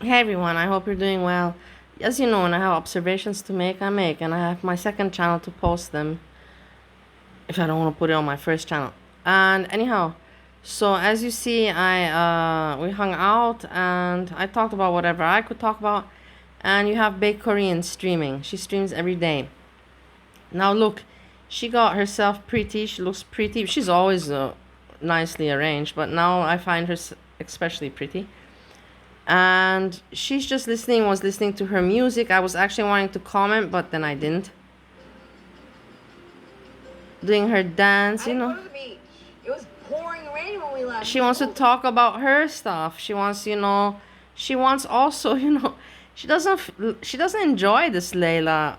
Hey everyone, I hope you're doing well. As you know, when I have observations to make, I make, and I have my second channel to post them if I don't want to put it on my first channel. And anyhow, so as you see, we hung out and I talked about whatever I could talk about. And you have Baked Korean streaming. She streams every day. Now look, she got herself pretty. She looks pretty. She's always nicely arranged, but now I find her especially pretty. And she's just was listening to her music. I was actually wanting to comment, but then I didn't. Doing her dance, I didn't go to the beach. It was pouring rain when we left. She wants to talk about her stuff. She wants, she wants also, she doesn't enjoy this Layla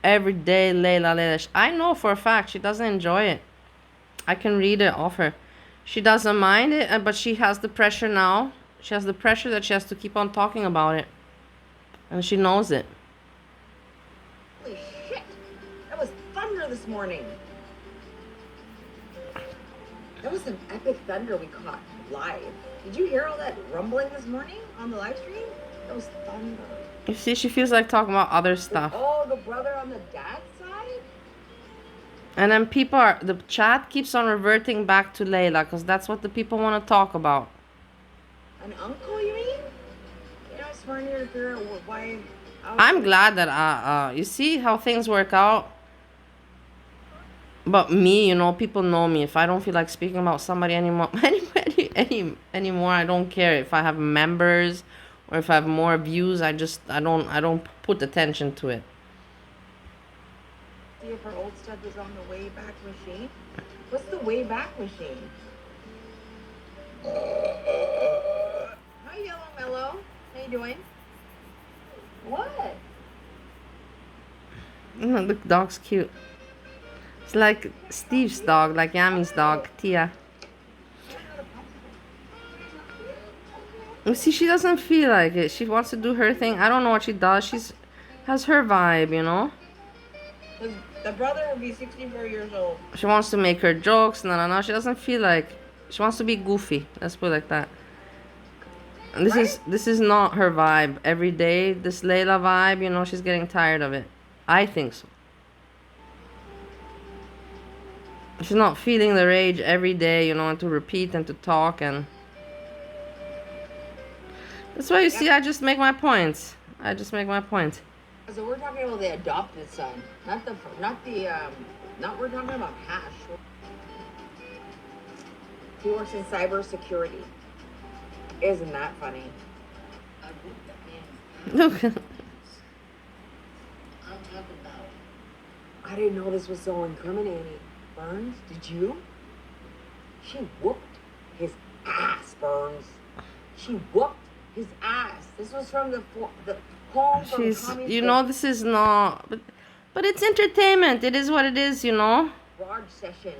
every day. Layla. I know for a fact she doesn't enjoy it. I can read it off her. She doesn't mind it, but she has the pressure now. She has the pressure that she has to keep on talking about it. And she knows it. Holy shit! That was thunder this morning. That was some epic thunder we caught live. Did you hear all that rumbling this morning on the live stream? That was thunder. You see, she feels like talking about other stuff. Oh, the brother on the dad's side? And then the chat keeps on reverting back to Layla because that's what the people want to talk about. An uncle, you mean? Yeah, I was trying to figure out why. I'm glad that you see how things work out. But me, people know me. If I don't feel like speaking about somebody anymore, anymore, I don't care if I have members or if I have more views. I don't put attention to it. See if her old stuff is on the way back machine. What's the way back machine? Hi, Yellow Mellow. How you doing? What? The dog's cute. It's like Steve's dog, like Yami's dog, Tia. You see, she doesn't feel like it. She wants to do her thing. I don't know what she does. Has her vibe, The brother will be 64 years old. She wants to make her jokes. No. She doesn't feel like. She wants to be goofy. Let's put it like that. And this is not her vibe. Every day, this Layla vibe, she's getting tired of it. I think so. She's not feeling the rage every day, and to repeat and to talk, and that's why you see I just make my points. So we're talking about the adopted son, not we're talking about Hash. He works in cybersecurity. Isn't that funny? Look. I didn't know this was so incriminating. Burns, did you? She whooped his ass, Burns. She whooped his ass. This was from the home from this is not, but it's entertainment. It is what it is, Broad session.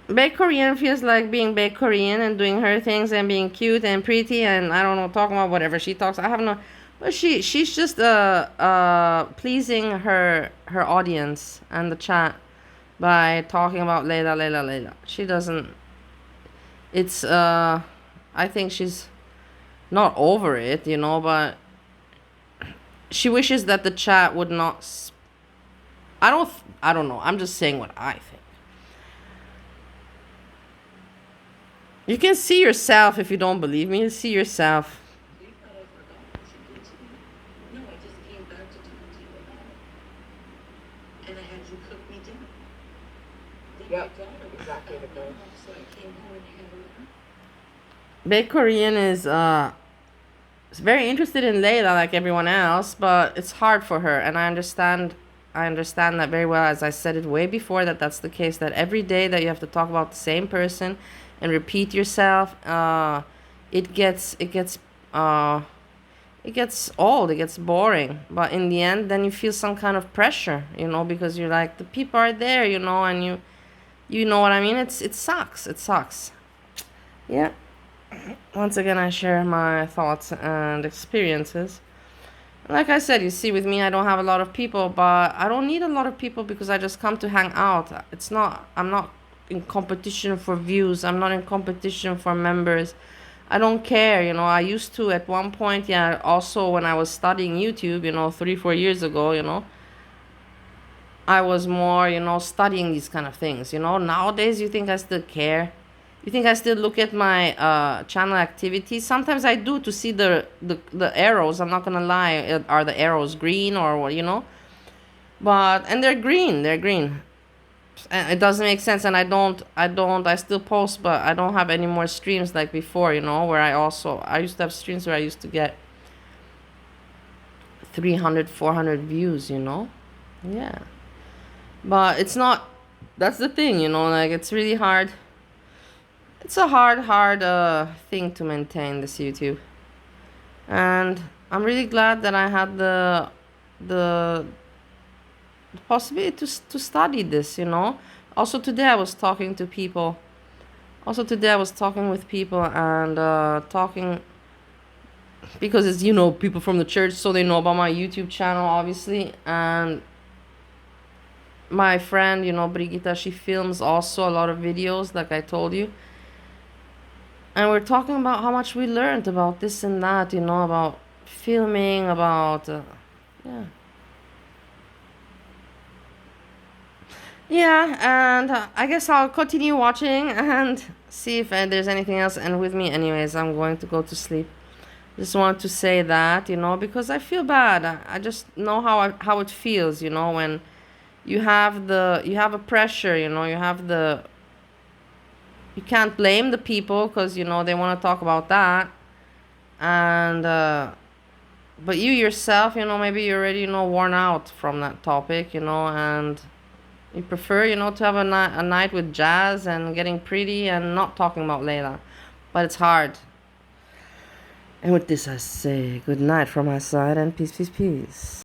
Baked Korean feels like being Baked Korean and doing her things and being cute and pretty and I don't know, talking about whatever she talks. I have no, but she's just pleasing her audience and the chat by talking about Layla. She doesn't. It's I think she's not over it, but she wishes that the chat would not. I don't know. I'm just saying what I think. You can see yourself if you don't believe me. You see yourself. No, I just came back to talk to you about it. And I had you cook me dinner. Yep, exactly the thing. So I came home and had her. Baked Korean is very interested in Layla like everyone else, but it's hard for her, and I understand that very well. As I said it way before, that's the case, that every day that you have to talk about the same person and repeat yourself, it gets old, it gets boring. But in the end, then you feel some kind of pressure, because you're like, the people are there, and you know what I mean. It sucks. Yeah. Once again, I share my thoughts and experiences. Like I said, you see, with me, I don't have a lot of people, but I don't need a lot of people because I just come to hang out. I'm not in competition for views. I'm not in competition for members. I don't care, you know. I used to at one point, yeah, also when I was studying YouTube, you know, 3, 4 years ago, you know, I was more, you know, studying these kind of things, you know. Nowadays, you think I still care? You think I still look at my channel activities? Sometimes I do to see the arrows. I'm not gonna lie. Are the arrows green or what, you know? And they're green. They're green. And it doesn't make sense. And I still post, but I don't have any more streams like before, you know, where I used to have streams where I used to get 300, 400 views, you know? Yeah. But it's not, that's the thing, you know, like it's really hard. It's a hard thing to maintain this YouTube. And I'm really glad that I had the possibility to study this, you know. Also today I was talking to people. Also today I was talking with people and talking because it's, you know, people from the church, so they know about my YouTube channel, obviously. And my friend, you know, Brigitta, she films also a lot of videos, like I told you. And we're talking about how much we learned about this and that, you know, about filming, about yeah. Yeah, and I guess I'll continue watching and see if there's anything else. And with me, anyways, I'm going to go to sleep. Just want to say that, you know, because I feel bad. I just know how it feels, you know, when you have a pressure, you know, you can't blame the people because, you know, they want to talk about that. And but you yourself, you know, maybe you're already, you know, worn out from that topic, you know, and you prefer, you know, to have a night with jazz and getting pretty and not talking about Layla. But it's hard. And with this, I say good night from my side and peace, peace, peace.